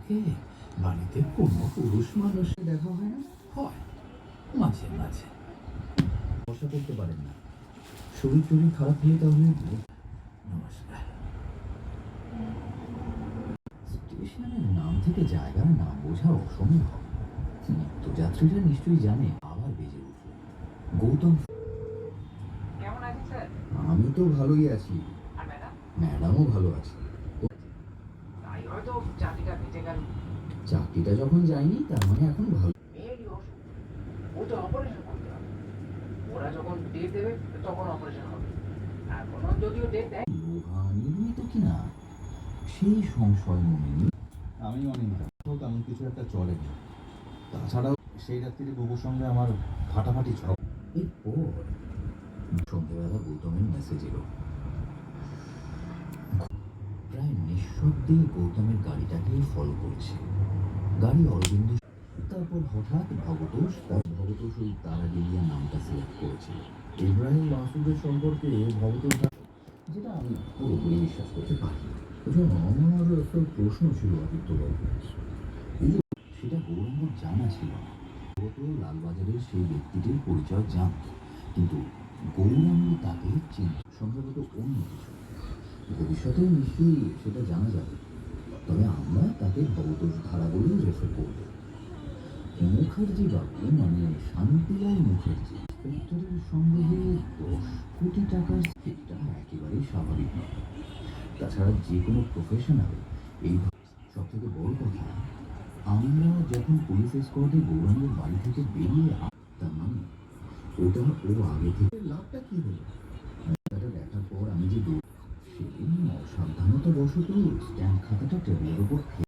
থাকে বাড়িতে কোনো পুরুষ মানুষের দেখা হয় না? হয় মাঝে মাঝে। বসা করতে পারেন না, শরীর টরীর খারাপ হলে তাহলে নমস্কার। স্টেশনের নাম থেকে জায়গার নাম বোঝা অসম্ভব। নিত্যযাত্রীরা নিশ্চয়ই জানে। আবার বেজে উঠল গৌতম। কেমন আছেন স্যার? আমি তো ভালোই আছি, আর ম্যাডাম? ম্যাডামও ভালো আছে। তাই হয়তো চাকরিটা বেঁচে গেল। চাকরিটা যখন যায়নি তার মানে এখন ভালো। মেয়েরই অসুখ, ওটা অপারেশন করতে হবে। ওরা যখন ডেট দেবে তখন অপারেশন হবে। এখনো যদিও ডেট দেয়। লোহা নির্মিত কিনা সেই সংশয় মনে নেই। আমি অনিন্দ্রা, তেমন কিছু একটা চলেনি। তাছাড়াও সেই রাত্রিরে বুবুর সঙ্গে আমার ফাটাফাটি ঝগড়া। এরপর সন্ধ্যেবেলা গৌতমের মেসেজ এলো। প্রায় নিঃশব্দে গৌতমের গাড়িটাকে ফলো করেছে। গাড়ি অরবিন্দ। তারপর হঠাৎ ভবতোষ ওই তারাগিরিয়া নামটা সিলেক্ট করেছিল। ইব্রাহিম মাসুদের সম্পর্কে ভবতোষ, যেটা আমি পুরোপুরি বিশ্বাস করতে পারি। আমার একটা প্রশ্ন ছিল আদিত্যবাবু, এই যে সেটা গৌরঙ্গর জানা ছিল না। লালবাজারের সেই ব্যক্তিটির পরিচয় জানত, কিন্তু গৌরাঙ্গ তাকে চিনত সম্ভবত অন্য কিছু। ভবিষ্যতে নিশ্চয়ই সেটা জানা যাবে, তবে আমরা তাকে ভবতোষ ধারা বলেই রেফার করব। মুখার্জি বাবু মানে শান্তিলাল মুখার্জি ইন্সপেক্টরের সঙ্গে 10 কোটি টাকার এটা একেবারেই স্বাভাবিক নয়। তাছাড়া যে কোনো প্রফেশনাল এই সব থেকে বড় কথা, আমরা যখন পুলিশ এসকর্টে গৌরাঙ্গের বাড়ি থেকে বেরিয়ে তার মানে ওটা ও আগে থেকে। লাভটা কি হলো? এটা দেখার পর আমি যে সেদিন অসাবধানতা বশত স্ট্যাম্প খাতাটা টেবিলের ওপর